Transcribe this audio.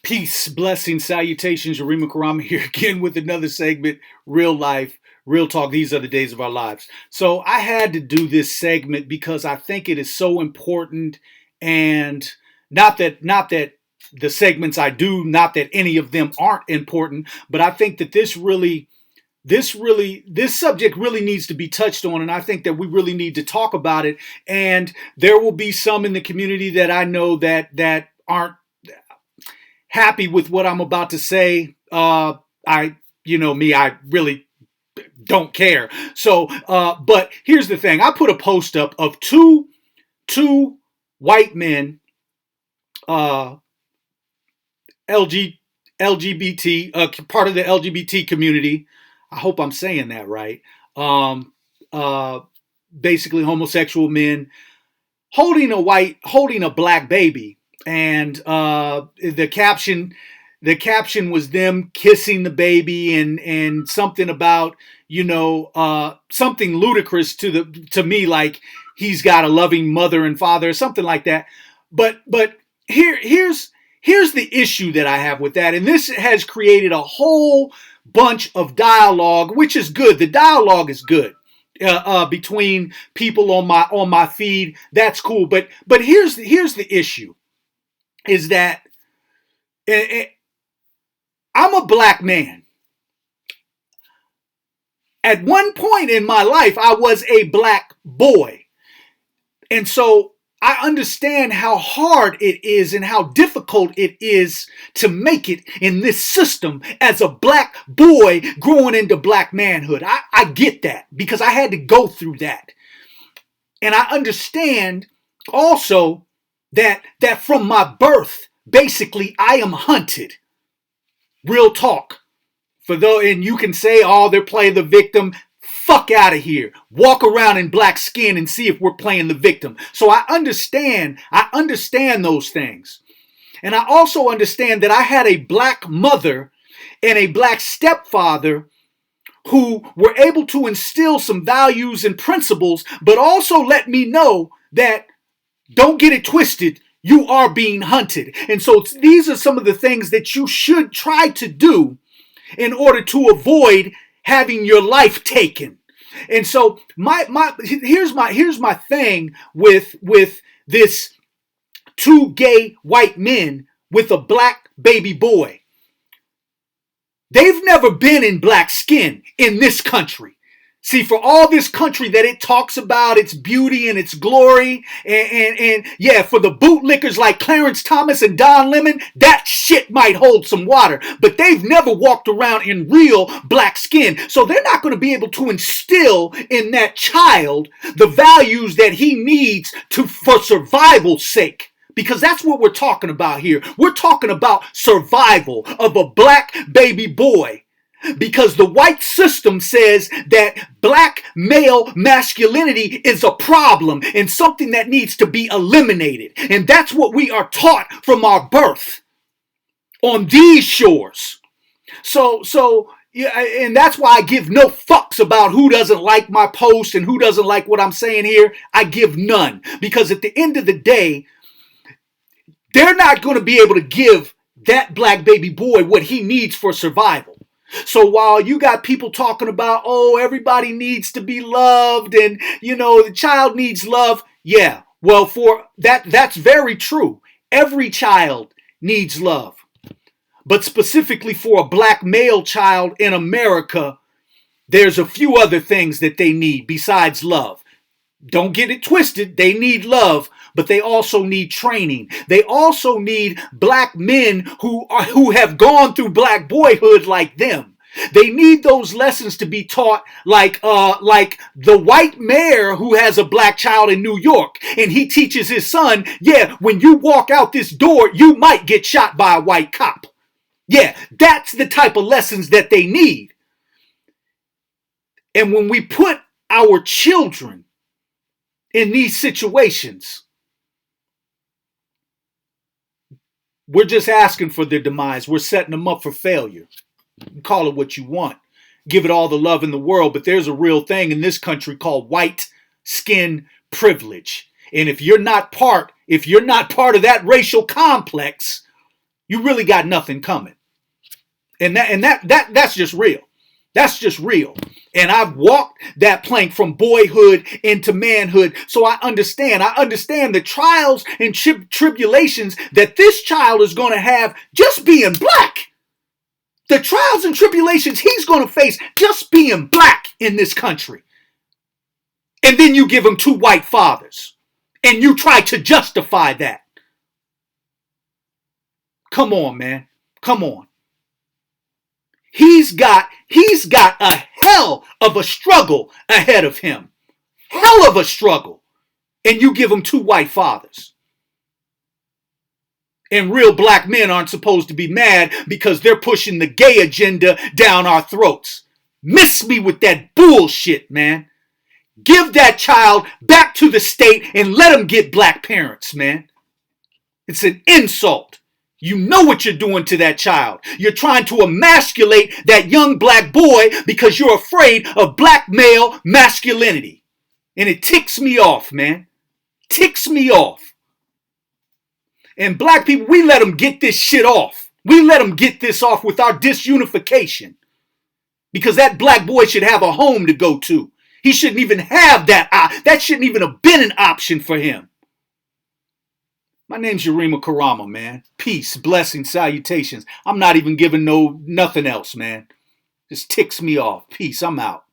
Peace, blessings, salutations. Yarima Karama here again with another segment, Real Life, Real Talk. These are the days of our lives. So I had to do this segment because I think it is so important, and not that the segments I do, not that any of them aren't important, but I think that this subject really needs to be touched on, and I think that we really need to talk about it. And there will be some in the community that I know that aren't happy with what I'm about to say. I really don't care. So, but here's the thing: I put a post up of two white men, uh, LGBT, part of the LGBT community. I hope I'm saying that right. Um, uh, Basically homosexual men holding a black baby, and the caption was them kissing the baby, and something about something ludicrous to me, like he's got a loving mother and father or something like that. But here's the issue that I have with that, and this has created a whole bunch of dialogue, which is good. The dialogue is good between people on my feed. That's cool. But here's the issue: is that I'm a black man. At one point in my life, I was a black boy, and so I understand how hard it is and how difficult it is to make it in this system as a black boy growing into black manhood. I get that because I had to go through that. And I understand also that from my birth, basically, I am hunted. Real talk. And you can say, oh, they're playing the victim. Fuck out of here. Walk around in black skin and see if we're playing the victim. So I understand those things. And I also understand that I had a black mother and a black stepfather who were able to instill some values and principles, but also let me know that don't get it twisted. You are being hunted. And so these are some of the things that you should try to do in order to avoid having your life taken. And so here's my thing with this two gay white men with a black baby boy. They've never been in black skin in this country. See, for all this country that it talks about its beauty and its glory, and yeah, for the bootlickers like Clarence Thomas and Don Lemon, that shit might hold some water. But they've never walked around in real black skin. So they're not going to be able to instill in that child the values that he needs for survival's sake. Because that's what we're talking about here. We're talking about survival of a black baby boy. Because the white system says that black male masculinity is a problem and something that needs to be eliminated. And that's what we are taught from our birth on these shores. So yeah, and that's why I give no fucks about who doesn't like my post and who doesn't like what I'm saying here. I give none. Because at the end of the day, they're not going to be able to give that black baby boy what he needs for survival. So while you got people talking about, oh, everybody needs to be loved and, the child needs love. Yeah, well, that's very true. Every child needs love. But specifically for a black male child in America, there's a few other things that they need besides love. Don't get it twisted. They need love, but they also need training. They also need black men who have gone through black boyhood like them. They need those lessons to be taught like the white mayor who has a black child in New York, and he teaches his son, yeah, when you walk out this door, you might get shot by a white cop. Yeah, that's the type of lessons that they need. And when we put our children in these situations, we're just asking for their demise. We're setting them up for failure. Call it what you want. Give it all the love in the world, but there's a real thing in this country called white skin privilege. And if you're not part of that racial complex, You really got nothing coming. And that's just real. That's just real. And I've walked that plank from boyhood into manhood. So I understand. I understand the trials and tribulations that this child is going to have just being black. The trials and tribulations he's going to face just being black in this country. And then you give him 2 white fathers. And you try to justify that. Come on, man. Come on. He's got a hell of a struggle ahead of him. Hell of a struggle. And you give him 2 white fathers. And real black men aren't supposed to be mad because they're pushing the gay agenda down our throats. Miss me with that bullshit, man. Give that child back to the state and let him get black parents, man. It's an insult. You know what you're doing to that child. You're trying to emasculate that young black boy because you're afraid of black male masculinity. And it ticks me off, man. Ticks me off. And black people, we let them get this shit off. We let them get this off with our disunification. Because that black boy should have a home to go to. He shouldn't even have that. That shouldn't even have been an option for him. My name's Yarima Karama, man. Peace, blessings, salutations. I'm not even giving nothing else, man. Just ticks me off. Peace, I'm out.